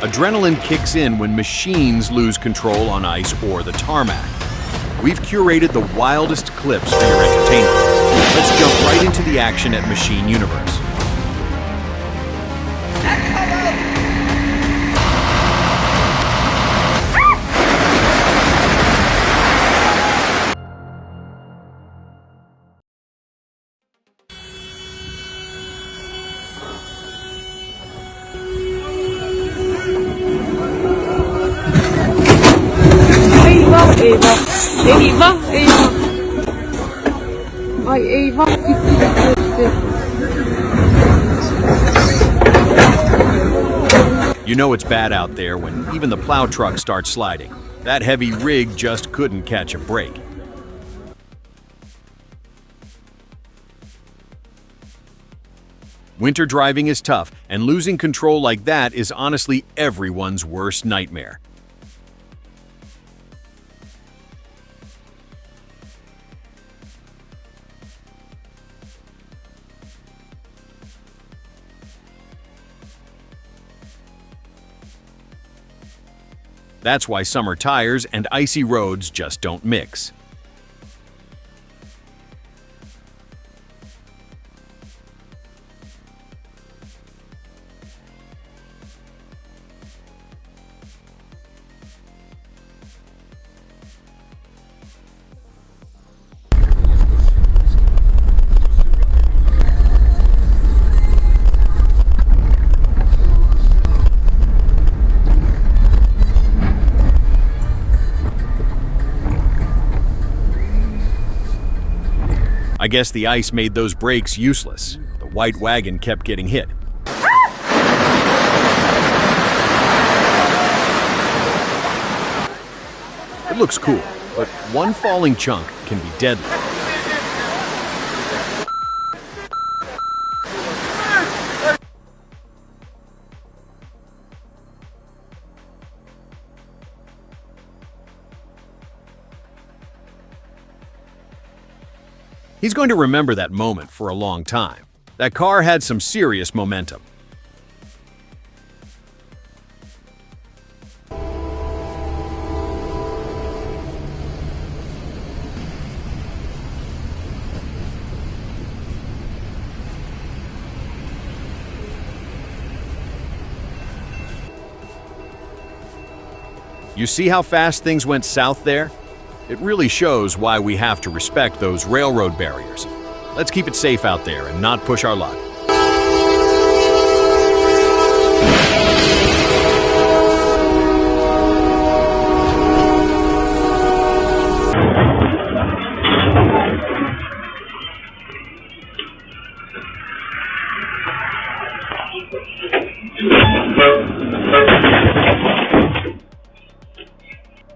Adrenaline kicks in when machines lose control on ice or the tarmac. We've curated the wildest clips for your entertainment. Let's jump right into the action at Machine Universe. Eyvah, eyvah. Ay eyvah, gitti. You know it's bad out there when even the plow truck starts sliding. That heavy rig just couldn't catch a break. Winter driving is tough, and losing control like that is honestly everyone's worst nightmare. That's why summer tires and icy roads just don't mix. I guess the ice made those brakes useless. The white wagon kept getting hit. It looks cool, but one falling chunk can be deadly. He's going to remember that moment for a long time. That car had some serious momentum. You see how fast things went south there? It really shows why we have to respect those railroad barriers. Let's keep it safe out there and not push our luck.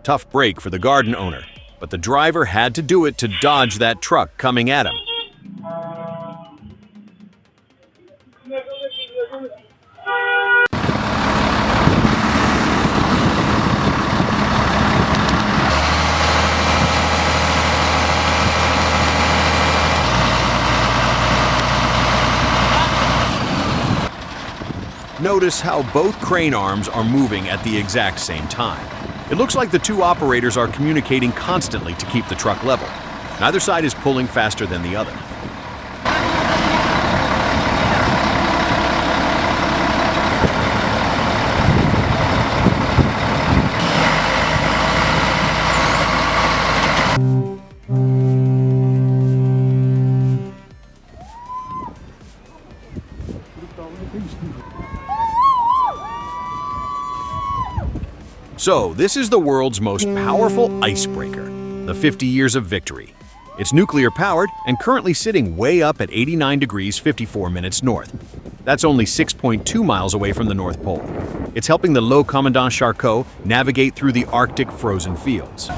Tough break for the garden owner, but the driver had to do it to dodge that truck coming at him. Notice how both crane arms are moving at the exact same time. It looks like the two operators are communicating constantly to keep the truck level. Neither side is pulling faster than the other. So, this is the world's most powerful icebreaker, the 50 Years of Victory. It's nuclear-powered and currently sitting way up at 89 degrees 54 minutes north. That's only 6.2 miles away from the North Pole. It's helping the Le Commandant Charcot navigate through the Arctic frozen fields.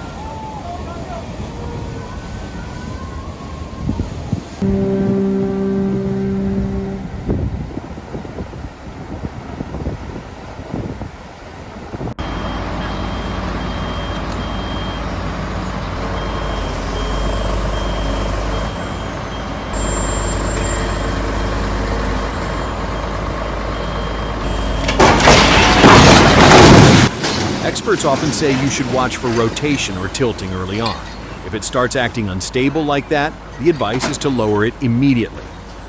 Experts often say you should watch for rotation or tilting early on. If it starts acting unstable like that, the advice is to lower it immediately.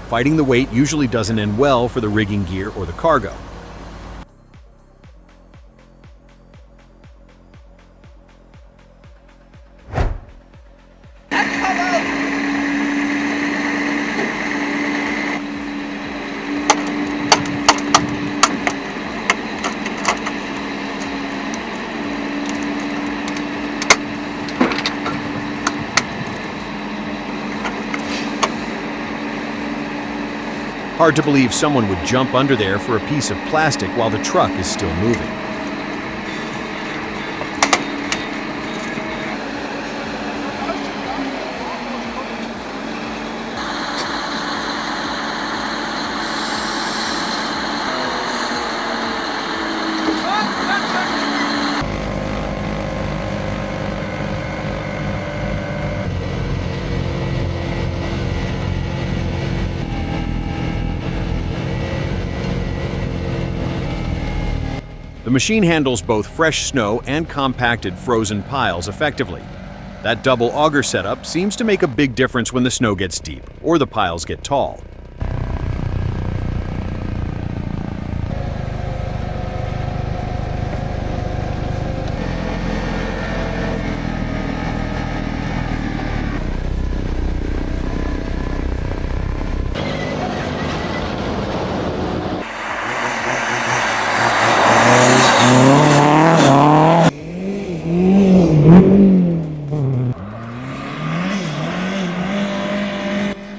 Fighting the weight usually doesn't end well for the rigging gear or the cargo. Hard to believe someone would jump under there for a piece of plastic while the truck is still moving. The machine handles both fresh snow and compacted frozen piles effectively. That double auger setup seems to make a big difference when the snow gets deep or the piles get tall.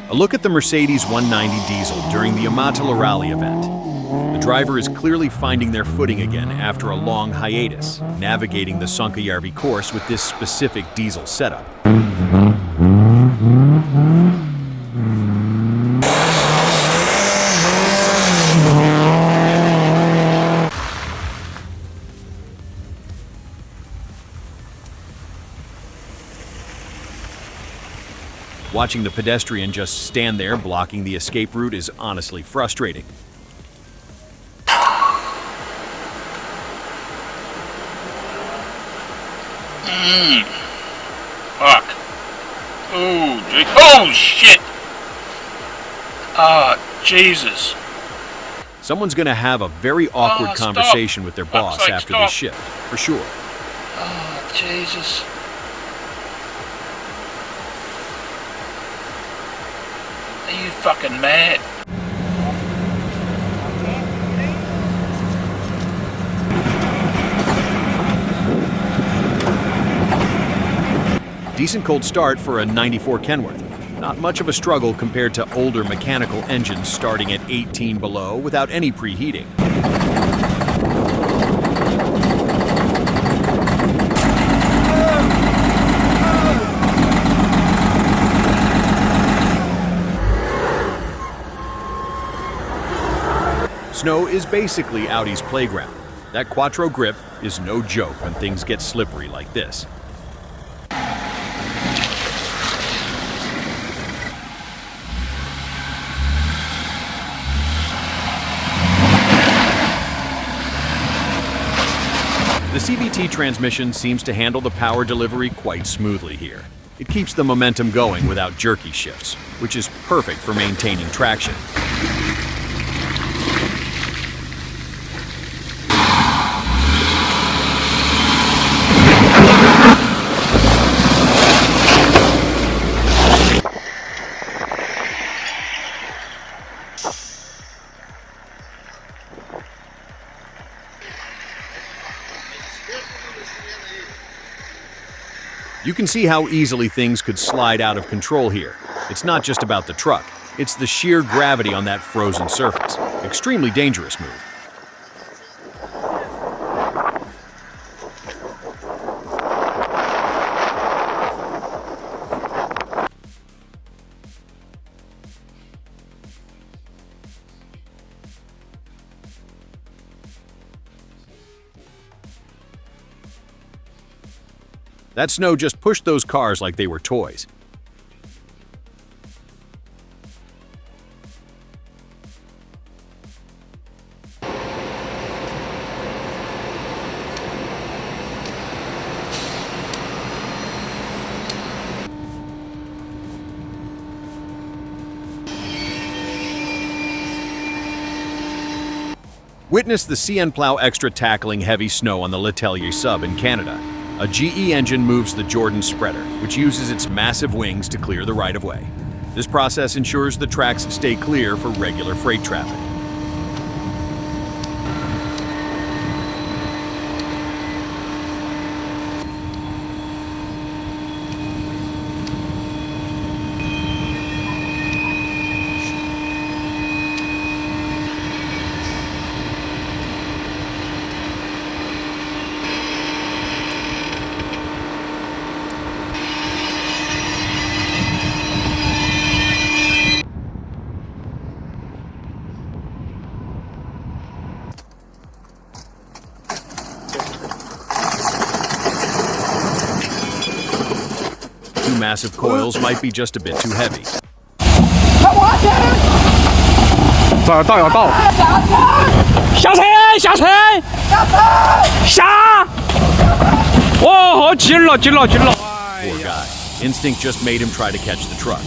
A look at the Mercedes 190 diesel during the Amatella Rally event. The driver is clearly finding their footing again after a long hiatus, navigating the Sonkajärvi course with this specific diesel setup. Watching the pedestrian just stand there blocking the escape route is honestly frustrating. Fuck. Oh, shit! Jesus. Someone's gonna have a very awkward conversation with their boss after this shift, for sure. Oh, Jesus. Are you fucking mad? Decent cold start for a 94 Kenworth. Not much of a struggle compared to older mechanical engines starting at 18 below without any preheating. Snow is basically Audi's playground. That Quattro grip is no joke when things get slippery like this. The CVT transmission seems to handle the power delivery quite smoothly here. It keeps the momentum going without jerky shifts, which is perfect for maintaining traction. You can see how easily things could slide out of control here. It's not just about the truck, it's the sheer gravity on that frozen surface. Extremely dangerous move. That snow just pushed those cars like they were toys. Witness the CN Plow Extra tackling heavy snow on the L'Atelier sub in Canada. A GE engine moves the Jordan spreader, which uses its massive wings to clear the right-of-way. This process ensures the tracks stay clear for regular freight traffic. Two massive coils might be just a bit too heavy. 有道，下车，下车，下！哦，进了。 Poor guy. Instinct just made him try to catch the truck.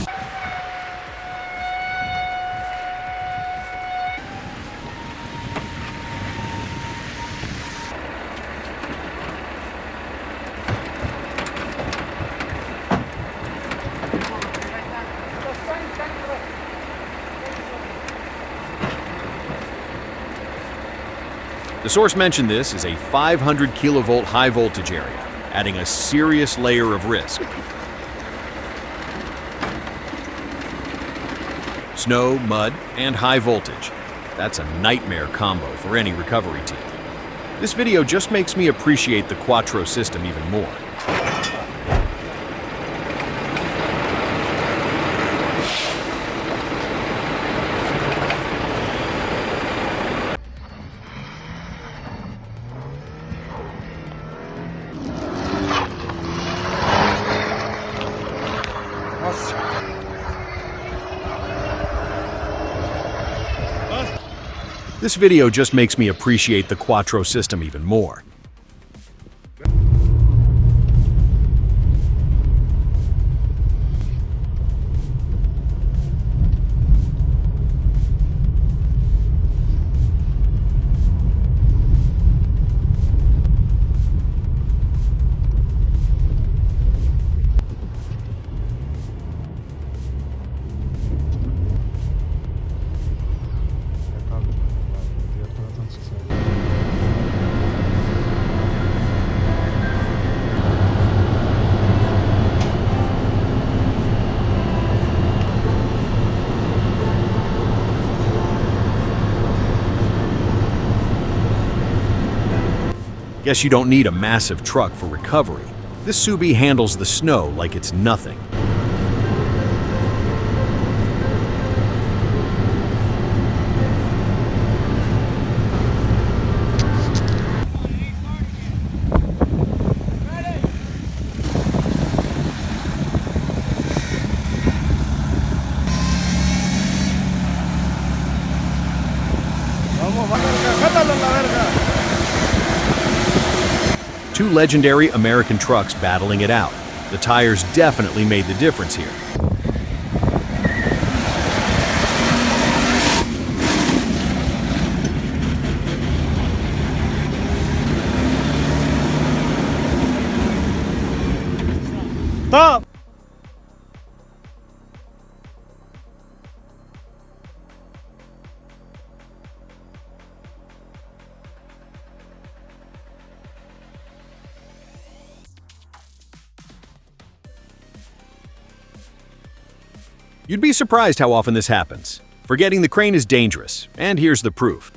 The source mentioned this is a 500 kilovolt high voltage area, adding a serious layer of risk. Snow, mud, and high voltage. That's a nightmare combo for any recovery team. This video just makes me appreciate the Quattro system even more. This video just makes me appreciate the Quattro system even more. Guess you don't need a massive truck for recovery. This Subi handles the snow like it's nothing. Two legendary American trucks battling it out. The tires definitely made the difference here. Stop! You'd be surprised how often this happens. Forgetting the crane is dangerous, and here's the proof.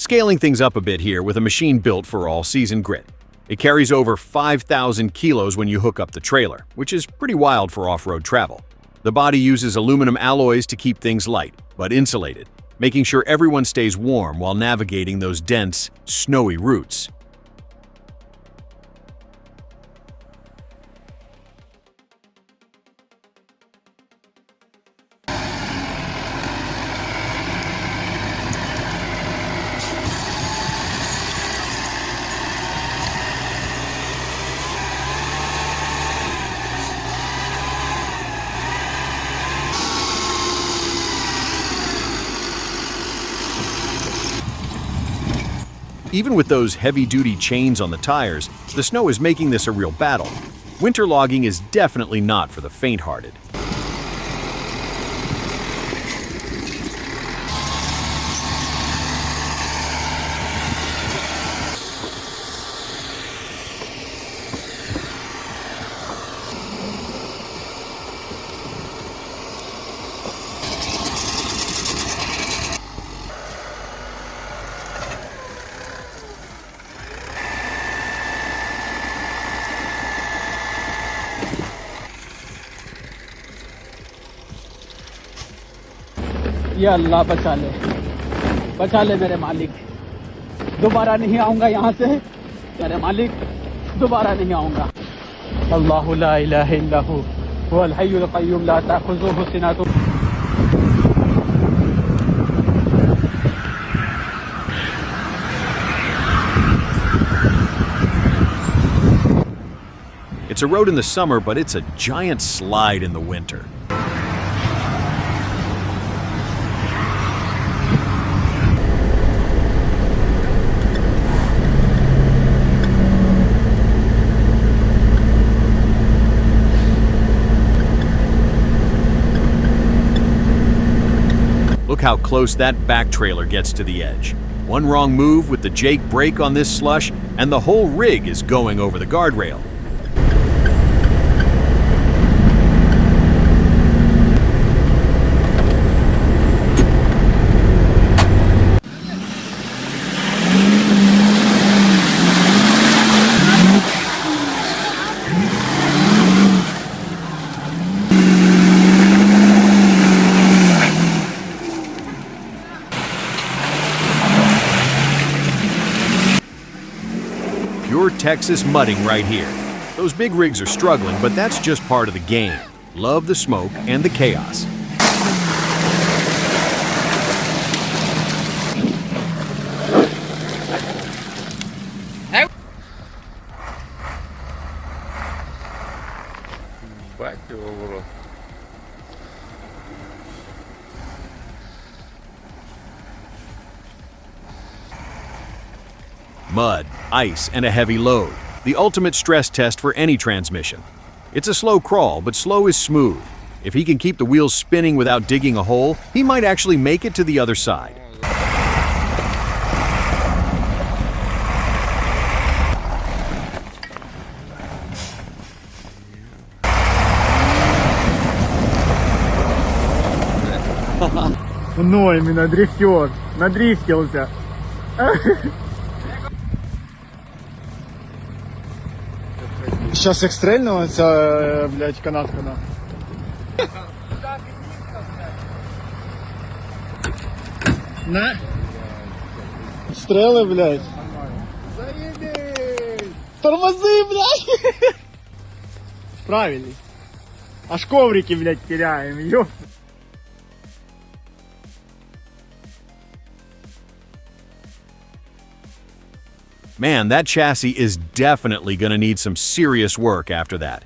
Scaling things up a bit here with a machine built for all-season grit. It carries over 5,000 kilos when you hook up the trailer, which is pretty wild for off-road travel. The body uses aluminum alloys to keep things light, but insulated, making sure everyone stays warm while navigating those dense, snowy routes. Even with those heavy-duty chains on the tires, the snow is making this a real battle. Winter logging is definitely not for the faint-hearted. या अल्लाह बचा ले मेरे मालिक, दोबारा नहीं आऊंगा यहाँ से, मेरे मालिक दोबारा नहीं आऊंगा। अल्लाहु ला इलाहा इल्ला हु वल हय्युल क़य्यूम ला ताख़ुज़ुहु सिनतुन। It's a road in the summer, but it's a giant slide in the winter. Look how close that back trailer gets to the edge. One wrong move with the Jake brake on this slush, and the whole rig is going over the guardrail. Pure Texas mudding right here. Those big rigs are struggling, but that's just part of the game. Love the smoke and the chaos. Mud, ice, and a heavy load. The ultimate stress test for any transmission. It's a slow crawl, but slow is smooth. If he can keep the wheels spinning without digging a hole, he might actually make it to the other side. Ну, именно дрифтер, надрифтился. Сейчас як стрельнула ця, блядь, канатка, на. На. Стрели, блядь. Тормози, блядь. Справились. Аж коврики, блядь, теряем, ёп. Man, that chassis is definitely going to need some serious work after that.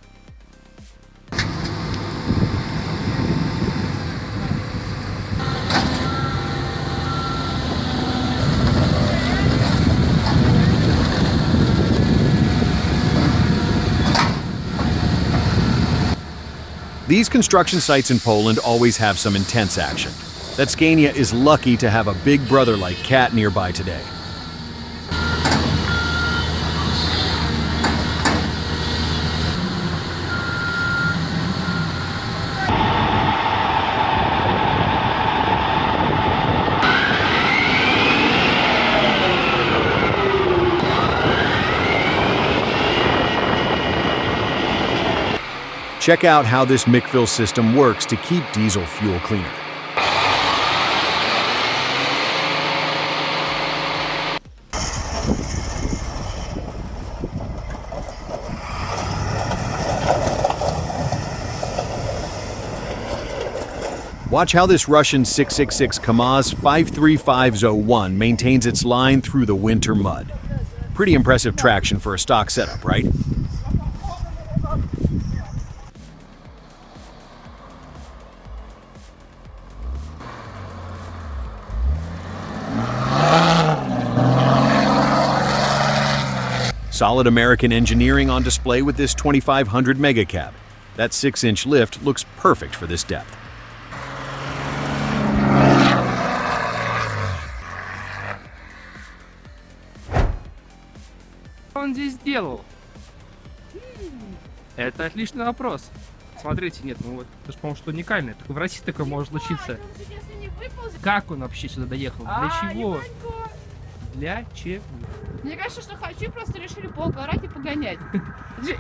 These construction sites in Poland always have some intense action. That Scania is lucky to have a big brother like Cat nearby today. Check out how this McFill system works to keep diesel fuel cleaner. Watch how this Russian 666 Kamaz 53501 maintains its line through the winter mud. Pretty impressive traction for a stock setup, right? Solid American engineering on display with this 2500 mega cab. That 6-inch lift looks perfect for this depth. Он здесь сделал? Это отличный вопрос. Смотрите, нет, ну вот, это же, по-моему, что уникальное. Только в России такое может случиться. Как он вообще сюда доехал? Для чего? Для чего? Мне кажется, что хочу, просто решили поугарать и погонять.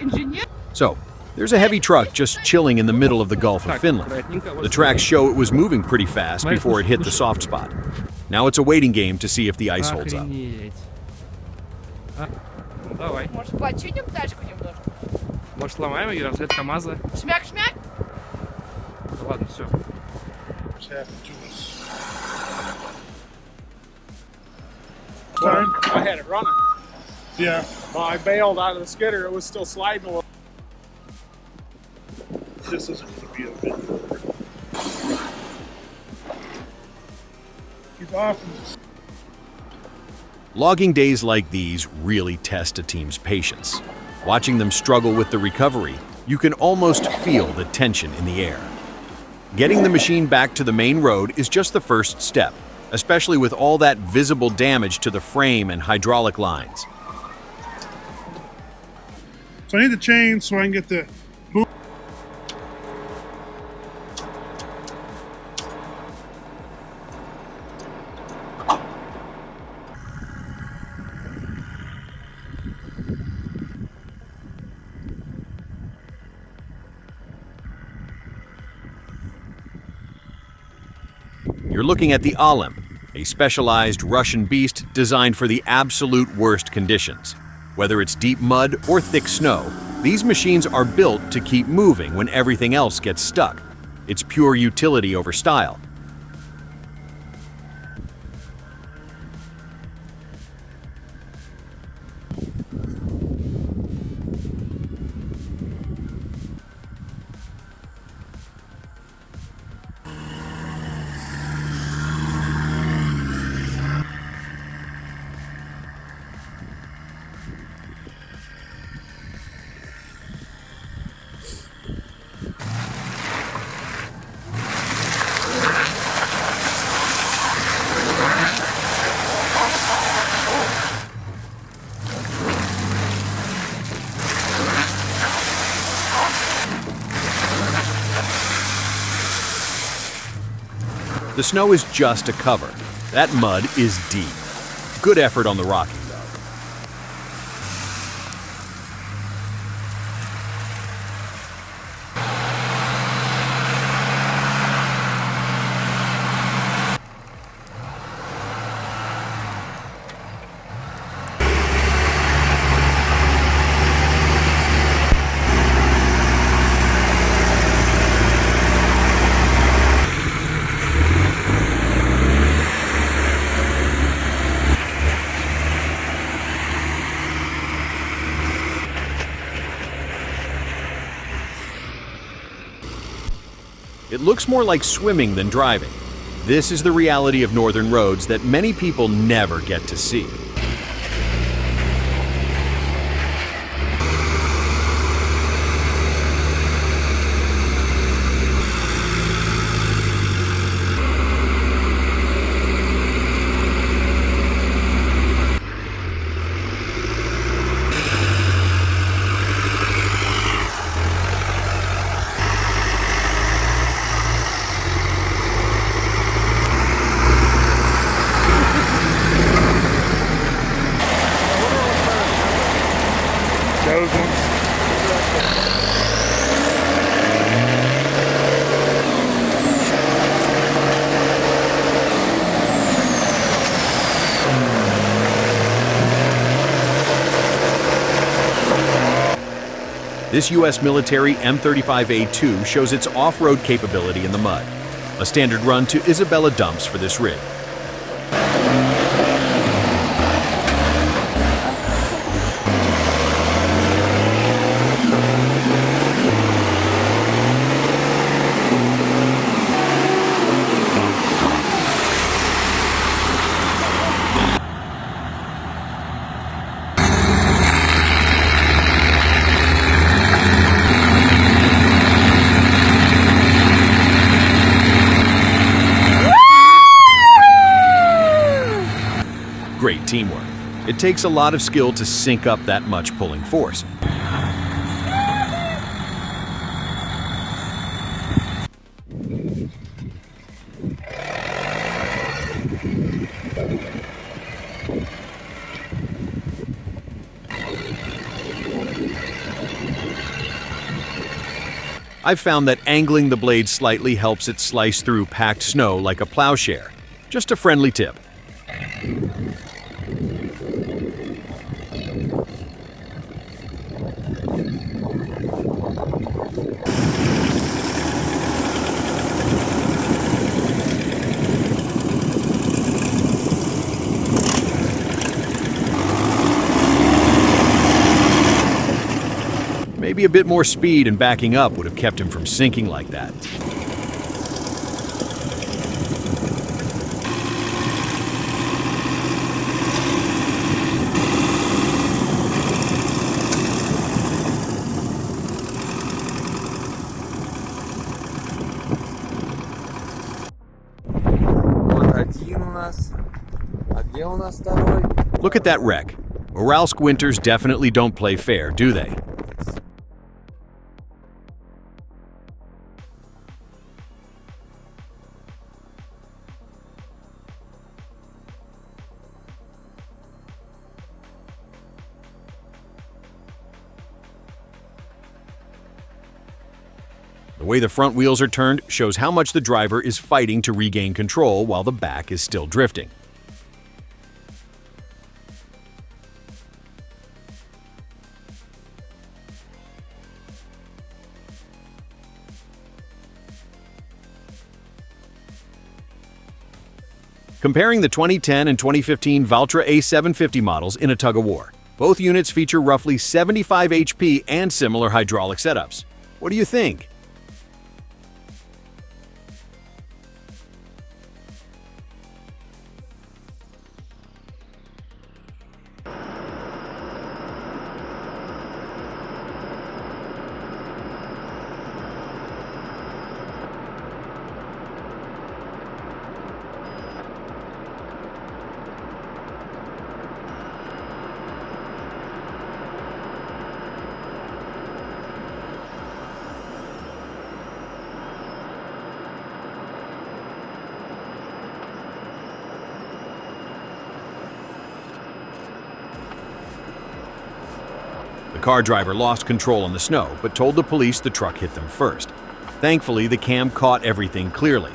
Инженер. So, there's a heavy truck just chilling in the middle of the Gulf of Finland. The tracks show it was moving pretty fast before it hit the soft spot. Now it's a waiting game to see if the ice holds up. Охренеть. Ну давай. Может, починим тачку немножко? Может, сломаем ее, разряд КамАЗа? Шмяк-шмяк. Да ладно, все. I had it running. Yeah. Well, I bailed out of the skidder. It was still sliding a little. This isn't going to be a bit. Keep off. Logging days like these really test a team's patience. Watching them struggle with the recovery, you can almost feel the tension in the air. Getting the machine back to the main road is just the first step, especially with all that visible damage to the frame and hydraulic lines. So I need the chain so I can get the boot. You're looking at the Alem, a specialized Russian beast designed for the absolute worst conditions. Whether it's deep mud or thick snow, these machines are built to keep moving when everything else gets stuck. It's pure utility over style. The snow is just a cover. That mud is deep. Good effort on the rocking, though. It looks more like swimming than driving. This is the reality of northern roads that many people never get to see. Those ones. This U.S. military M35A2 shows its off-road capability in the mud. A standard run to Isabella dumps for this rig. It takes a lot of skill to sync up that much pulling force. I've found that angling the blade slightly helps it slice through packed snow like a plowshare. Just a friendly tip. Maybe a bit more speed and backing up would have kept him from sinking like that. Вот один у нас. А где у нас второй? Look at that wreck. Uralsk winters definitely don't play fair, do they? The way the front wheels are turned shows how much the driver is fighting to regain control while the back is still drifting. Comparing the 2010 and 2015 Valtra A750 models in a tug-of-war. Both units feature roughly 75 HP and similar hydraulic setups. What do you think? The car driver lost control on the snow, but told the police the truck hit them first. Thankfully, the cam caught everything clearly.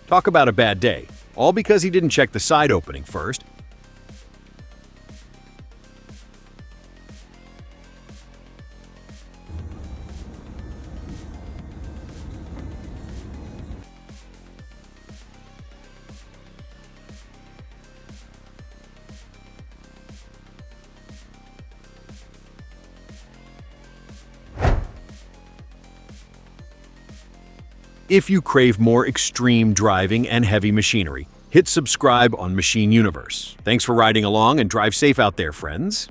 Talk about a bad day, all because he didn't check the side opening first. If you crave more extreme driving and heavy machinery, hit subscribe on Machine Universe. Thanks for riding along and drive safe out there, friends.